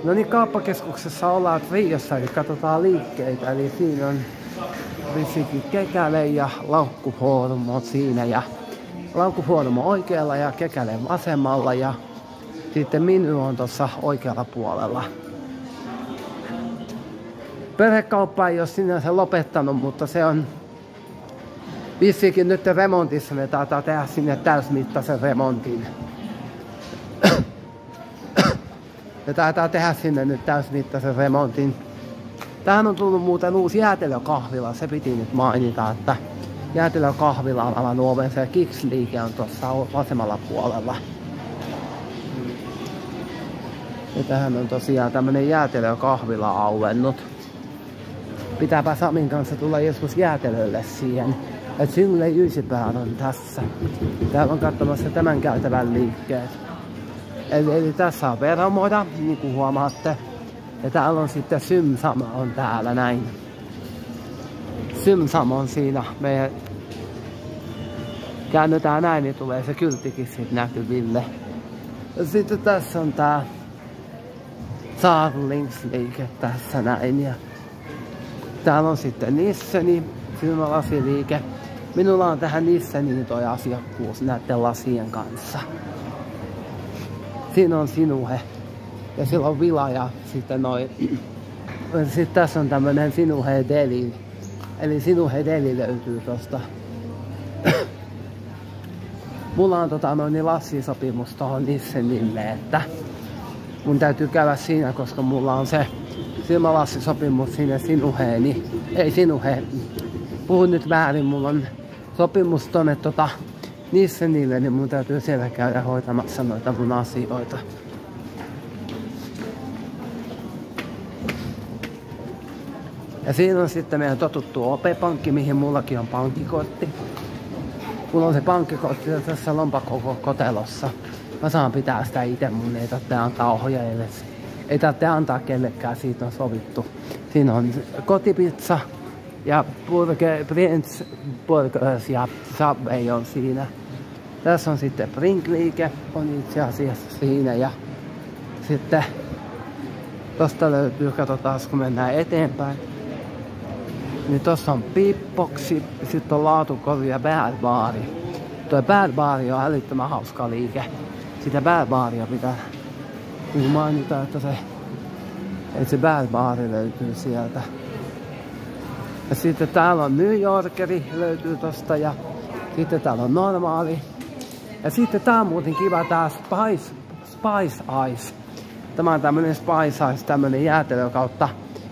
No niin, kauppakeskuksessa ollaan Triossa, eli katsotaan liikkeitä. Eli siinä on vissikin Kekäle ja Laukkuforum on siinä. Ja Laukkuforum on oikealla ja Kekäle vasemmalla. Ja sitten Miny on tuossa oikealla puolella. Perhekauppa ei ole sinänsä lopettanut, mutta se on vissikin nyt remontissa. Me taitaa tehdä sinne täysmittaisen remontin. Me taitaa tehdä sinne nyt täysmittaisen remontin. Tähän on tullut muuten uusi jäätelökahvila. Se piti nyt mainita, että jäätelökahvila on avannut ovensa ja Kiks-liike on tuossa vasemmalla puolella. Ja tähän on tosiaan tämmönen jäätelökahvila auennut. Pitääpä Samin kanssa tulla joskus jäätelölle siihen. Et Syngle Jysipään on tässä. Täällä on katsomassa tämän käytävän liikkeet. Eli tässä on Veramoda, niin kuin huomaatte. Ja täällä on sitten Symsam on täällä näin. Symsam on siinä. Me käännetään näin, niin tulee se kylttikin sitten näkyville. Ja sitten tässä on tää Saarlings-liike tässä näin. Ja täällä on sitten Nisseni, silmälasiliike. Minulla on tähän Nisseniin toi asiakkuus näiden lasien kanssa. Siinä on Sinuhe. Ja sillä on Vila ja sitten noin. Sitten tässä on tämmönen Sinuhe Deli. Eli Sinuhe Deli löytyy tosta. Mulla on noin lassisopimus tohon Nissenille, että mun täytyy käydä siinä, koska mulla on se silmälassisopimus sinne Sinuheeni. Ei Sinuhe. Puhun nyt väärin, mulla on sopimus tonne Nissenille, niin mun täytyy siellä käydä hoitamassa noita mun asioita. Ja siinä on sitten meidän totuttu OP-pankki, mihin mullakin on pankkikortti. Mulla on se pankkikortti tässä lompakko-kotelossa. Mä saan pitää sitä itse, mun ei tarvitse antaa ohjaajille. Ei tarvitse antaa kellekään, siitä on sovittu. Siinä on kotipizza ja Prince Burgers ja Subway on siinä. Tässä on sitten Brink-liike, on itse asiassa siinä. Ja sitten tosta löytyy, katsotaan kun mennään eteenpäin. Niin tossa on Beatboxi, sitten on Laatukorvi ja Bad Baari. Tuo Bad Baari on älyttömän hauska liike. Sitä Bad Baaria pitää mainita, että se Bad Baari löytyy sieltä. Ja sitten täällä on New Yorkeri, löytyy tosta, ja sitten täällä on normaali. Ja sitten tää on muuten kiva tää Spice Ice. Tämä on tämmönen Spice Ice, tämmönen jäätelö kautta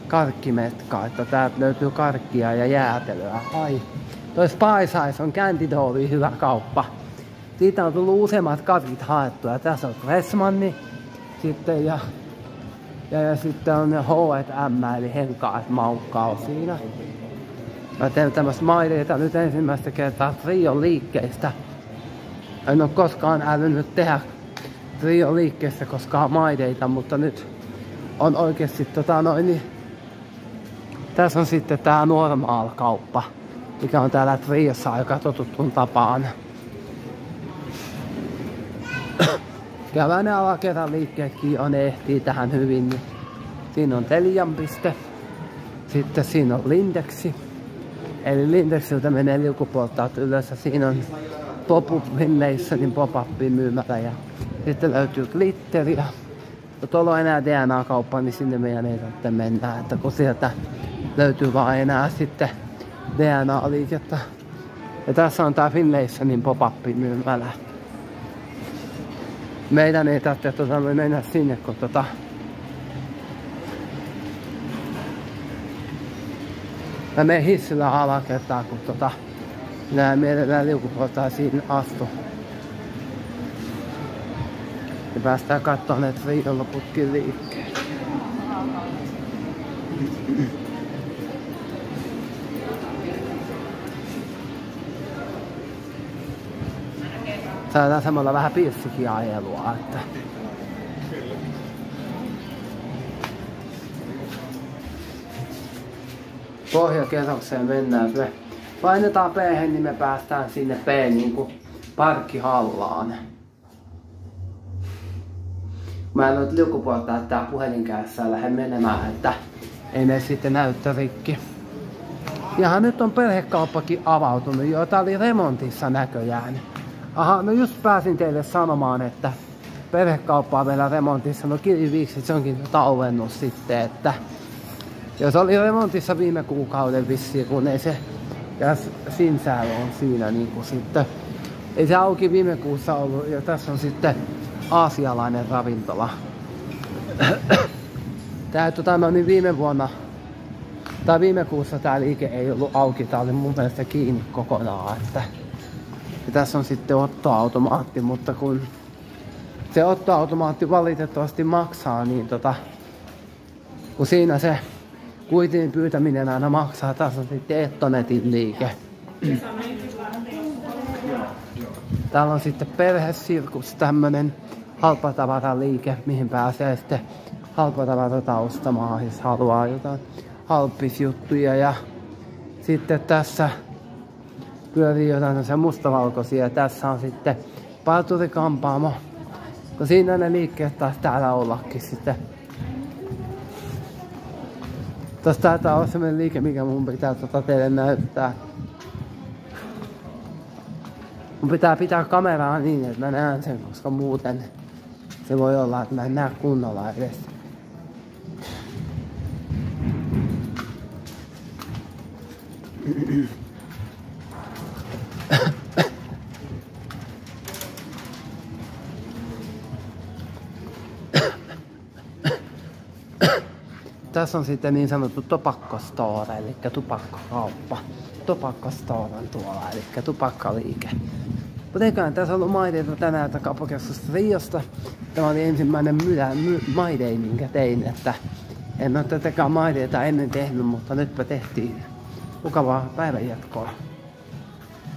karkkimetka, että täältä löytyy karkkia ja jäätelöä. Ai, toi Spice Ice on Candidooli hyvä kauppa. Siitä on tullut useammat karkit haettua. Ja tässä on Freshmanni sitten ja sitten on H&M eli Henkaat Maukkaa siinä. Mä teen tämmöistä maideita nyt ensimmäistä kertaa Trion liikkeistä. En ole koskaan älynyt tehdä Trion liikkeestä koskaan maideita, mutta nyt on oikeesti niin tässä on sitten tää normaal kauppa, mikä on täällä Triossa aika totuttuun tapaan. Käydään ne alakerran liikkeetkin on ehtii tähän hyvin. Siinä on Telian piste. Sitten siinä on Lindexi. Eli Lindexiltä menee liukuportaat ylös ja siinä on Pop-up Finlaysonin pop-upin myymälä. Ja sitten löytyy glitteriä. Jos tuolla on enää DNA-kauppa, niin sinne meidän ei tarvitse mennä. Että kun sieltä löytyy vaan enää sitten DNA-liikettä. Ja tässä on tää Finlaysonin pop-upin myymälä. Meidän ei tarvitse mennä sinne, kun mä menen hissillä alakertaa, kun nää mielellään liukuportaisiin astu. Ja päästään katsomaan ne Trion loputkin liikkeelle. Saadaan samalla vähän piirsikin ajelua, että pohjakerrokseen mennään. Me painetaan P, niin me päästään sinne P niinku parkkihallaan. Mä en nyt liukuportaa tää puhelinkäyssä ja lähden menemään, että ei mene sitten näyttö rikki. Jaha, nyt on perhekauppakin avautunut jo. Tää oli remontissa näköjään. Aha, no just pääsin teille sanomaan, että perhekauppa on vielä remontissa. No kirviiksi se onkin tauennut sitten, että jos oli remontissa viime kuukauden vissiin, kun ei se ja Sinsäällä on siinä niinku sitten. Ei se auki viime kuussa ollut ja tässä on sitten aasialainen ravintola. Tää no niin viime kuussa tää liike ei ollut auki, tää oli mun mielestä kiinni kokonaan. Että. Ja tässä on sitten ottoautomaatti, mutta kun se ottoautomaatti valitettavasti maksaa, niin kun siinä se kuitin pyytäminen aina maksaa, tässä on sitten Ettonetin liike. Täällä on sitten Perhesirkus, tämmönen halpatavaraliike, mihin pääsee sitten halpatavaroita ostamaan, jos haluaa jotain halppisjuttuja. Ja sitten tässä pyörii jotain mustavalkoisia ja tässä on sitten parturikampaamo. No siinä ne liikkeet taas täällä ollakin sitten. Tossa taitaa olla semmonen liike, mikä mun pitää teille näyttää. Mun pitää pitää kameraa niin, että mä näen sen, koska muuten se voi olla, että mä en näe kunnolla edes. Tässä on sitten niin sanottu topakkostore, eli tupakkakauppa. Topakkostore tuolla, eli tupakkaliike. Mutta eiköhän tässä ollut maideita tänään kauppakeskusta Riosta. Tämä oli ensimmäinen maidei, minkä tein, että en ole tätäkään maideita ennen tehnyt, mutta nytpä tehtiin. Mukavaa päivänjatkoa.